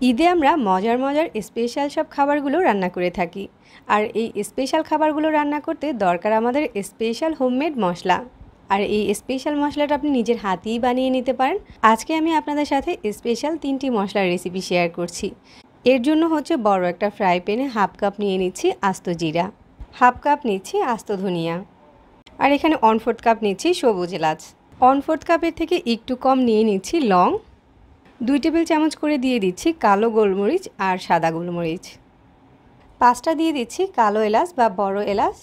ঈদে আমরা মজার মজার স্পেশাল সব খাবারগুলো রান্না করে থাকি। আর এই স্পেশাল খাবারগুলো রান্না করতে দরকার আমাদের স্পেশাল হোমমেড মশলা। আর এই স্পেশাল মশলাটা আপনি নিজের হাতেই বানিয়ে নিতে পারেন। আজকে আমি আপনাদের সাথে স্পেশাল 3টি মশলার রেসিপি শেয়ার করছি। এর জন্য হচ্ছে বড় একটা ফ্রাই প্যানে হাফ কাপ নিয়ে নিচ্ছি আস্ত জিরা, হাফ কাপ নিচ্ছি আস্ত ধনিয়া, আর এখানে 1/4 কাপ নিচ্ছি সবুজ এলাচ, 1/4 কাপের থেকে একটু কম নিয়ে নিচ্ছি লং, 2 টেবিল চামচ করে দিয়ে দিচ্ছি কালো গোলমরিচ আর সাদা গোলমরিচ, 5টা দিয়ে দিচ্ছি কালো এলাচ বা বড় এলাচ,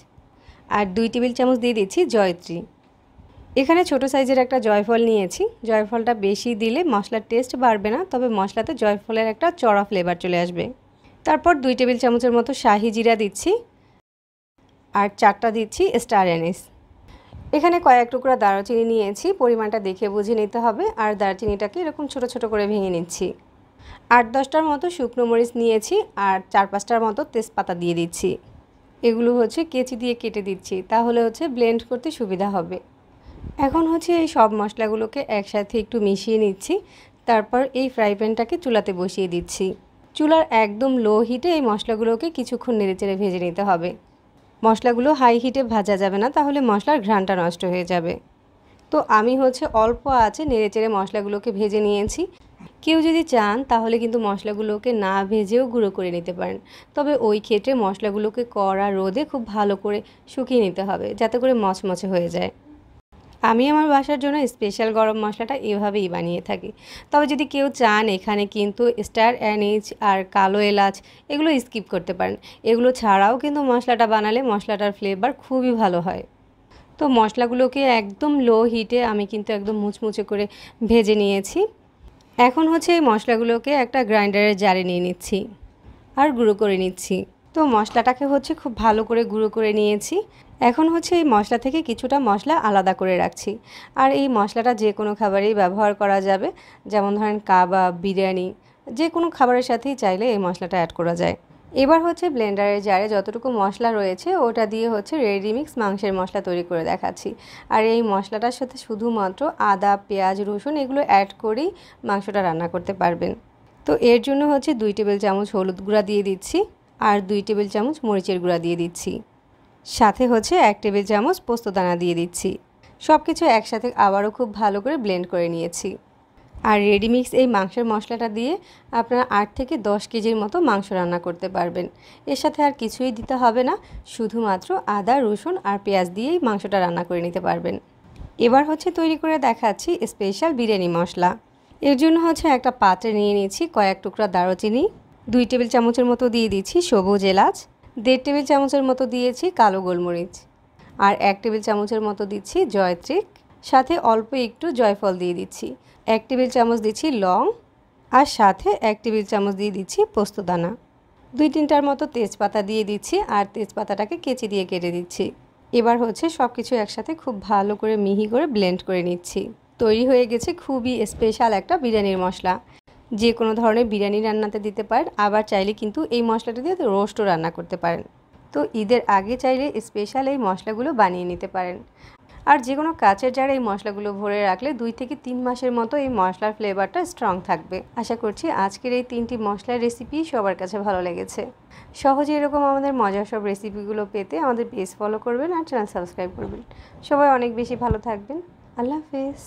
আর 2 টেবিল চামচ দিয়ে দিচ্ছি জয়ত্রী। এখানে ছোট সাইজের একটা জয়ফল নিয়েছি। জয়ফলটা বেশি দিলে মশলার টেস্ট বাড়বে না, তবে মশলাতে জয়ফলের একটা চড়া ফ্লেভার চলে আসবে। তারপর 2 টেবিল চামচের মতো শাহি জিরা দিচ্ছি, আর 4টা দিচ্ছি স্টার অ্যানিস। এখানে কয়েক টুকরা দারুচিনি নিয়েছি, পরিমাণটা দেখে বুঝে নিতে হবে। আর দারচিনিটাকে এরকম ছোট ছোট করে ভেঙে নিচ্ছি। 8-10টার মতো শুকনো মরিচ নিয়েছি, আর 4-5টার মতো তেজপাতা দিয়ে দিচ্ছি। এগুলো হচ্ছে কেচি দিয়ে কেটে দিচ্ছি, তাহলে হচ্ছে ব্লেন্ড করতে সুবিধা হবে। এখন হচ্ছে এই সব মশলাগুলোকে একসাথে একটু মিশিয়ে নিচ্ছি। তারপর এই ফ্রাই প্যানটাকে চুলাতে বসিয়ে দিচ্ছি। চুলার একদম লো হিটে এই মশলাগুলোকে কিছুক্ষণ নেড়েচেড়ে ভেজে নিতে হবে। মশলাগুলো হাই হিটে ভাজা যাবে না, তাহলে মশলার ঘ্রাণটা নষ্ট হয়ে যাবে। তো আমি হচ্ছে অল্প আঁচে নেড়েচেড়ে মশলাগুলোকে ভেজে নিয়েছি। কেউ যদি চান তাহলে কিন্তু মশলাগুলোকে না ভেজেও গুঁড়ো করে নিতে পারেন, তবে ওই ক্ষেত্রে মশলাগুলোকে কড়া রোদে খুব ভালো করে শুকিয়ে নিতে হবে, যাতে করে মচমচে হয়ে যায়। আমি আমার বাসার জন্য স্পেশাল গরম মশলাটা এভাবেই বানিয়ে থাকি। তবে যদি কেউ চান এখানে কিন্তু স্টার অ্যানিস আর কালো এলাচ এগুলো স্কিপ করতে পারেন। এগুলো ছাড়াও কিন্তু মশলাটা বানালে মশলাটার ফ্লেভার খুবই ভালো হয়। তো মশলাগুলোকে একদম লো হিটে আমি কিন্তু একদম মুচমুচে করে ভেজে নিয়েছি। এখন হচ্ছে এই মশলাগুলোকে একটা গ্রাইন্ডারের জারে নিয়ে নিচ্ছি আর গুঁড়ো করে নিচ্ছি। তো মশলাটাকে হচ্ছে খুব ভালো করে গুঁড়ো করে নিয়েছি। এখন হচ্ছে এই মশলা থেকে কিছুটা মশলা আলাদা করে রাখছি। আর এই মশলাটা যে কোনো খাবারেই ব্যবহার করা যাবে, যেমন ধরেন কাবাব, বিরিয়ানি, যে কোনো খাবারের সাথেই চাইলে এই মশলাটা অ্যাড করা যায়। এবার হচ্ছে ব্লেন্ডারের জারে যতটুকু মশলা রয়েছে ওটা দিয়ে হচ্ছে রেডি মিক্স মাংসের মশলা তৈরি করে দেখাচ্ছি। আর এই মশলাটার সাথে শুধুমাত্র আদা, পেঁয়াজ, রসুন এগুলো অ্যাড করেই মাংসটা রান্না করতে পারবেন। তো এর জন্য হচ্ছে 2 টেবিল চামচ হলুদ গুঁড়া দিয়ে দিচ্ছি, আর 2 টেবিল চামচ মরিচের গুঁড়া দিয়ে দিচ্ছি, সাথে হচ্ছে 1 টেবিল চামচ পোস্তদানা দিয়ে দিচ্ছি। সব কিছু একসাথে আবারও খুব ভালো করে ব্লেন্ড করে নিয়েছি। আর রেডি মিক্স এই মাংসের মশলাটা দিয়ে আপনারা 8 থেকে 10 কেজির মতো মাংস রান্না করতে পারবেন। এর সাথে আর কিছুই দিতে হবে না, শুধুমাত্র আদা, রসুন আর পেঁয়াজ দিয়েই মাংসটা রান্না করে নিতে পারবেন। এবার হচ্ছে তৈরি করে দেখাচ্ছি স্পেশাল বিরিয়ানি মশলা। এর জন্য হচ্ছে একটা পাত্রে নিয়ে নিয়েছি কয়েক টুকরা দারুচিনি, 2 টেবিল চামচের মতো দিয়ে দিচ্ছি সবুজ এলাচ, 1.5 টেবিল চামচের মতো দিয়েছি কালো গোলমরিচ, আর 1 টেবিল চামচের মতো দিচ্ছি জয়ত্রী, সাথে অল্প একটু জয়ফল দিয়ে দিচ্ছি, 1 টেবিল চামচ দিচ্ছি লং, আর সাথে 1 টেবিল চামচ দিয়ে দিচ্ছি পোস্তদানা, 2-3টার মতো তেজপাতা দিয়ে দিচ্ছি, আর তেজপাতাটাকে কেচি দিয়ে কেটে দিচ্ছি। এবার হচ্ছে সব কিছু একসাথে খুব ভালো করে মিহি করে ব্লেন্ড করে নিচ্ছি। তৈরি হয়ে গেছে খুবই স্পেশাল একটা বিরিয়ানির মশলা। যে কোনো ধরনের বিরিয়ানি রান্নাতে দিতে পারেন, আবার চাইলে কিন্তু এই মশলাটা দিয়ে রোস্টও রান্না করতে পারেন। তো ঈদের আগে চাইলে স্পেশাল এই মশলাগুলো বানিয়ে নিতে পারেন। আর যে কোনো কাচের জারে এই মশলাগুলো ভরে রাখলে 2 থেকে 3 মাসের মতো এই মশলার ফ্লেভারটা স্ট্রং থাকবে। আশা করছি আজকের এই 3টি মশলার রেসিপি সবার কাছে ভালো লেগেছে। সহজে এরকম আমাদের মজার সব রেসিপিগুলো পেতে আমাদের পেজ ফলো করবেন আর চ্যানেল সাবস্ক্রাইব করবেন। সবাই অনেক বেশি ভালো থাকবেন। আল্লাহ হাফেজ।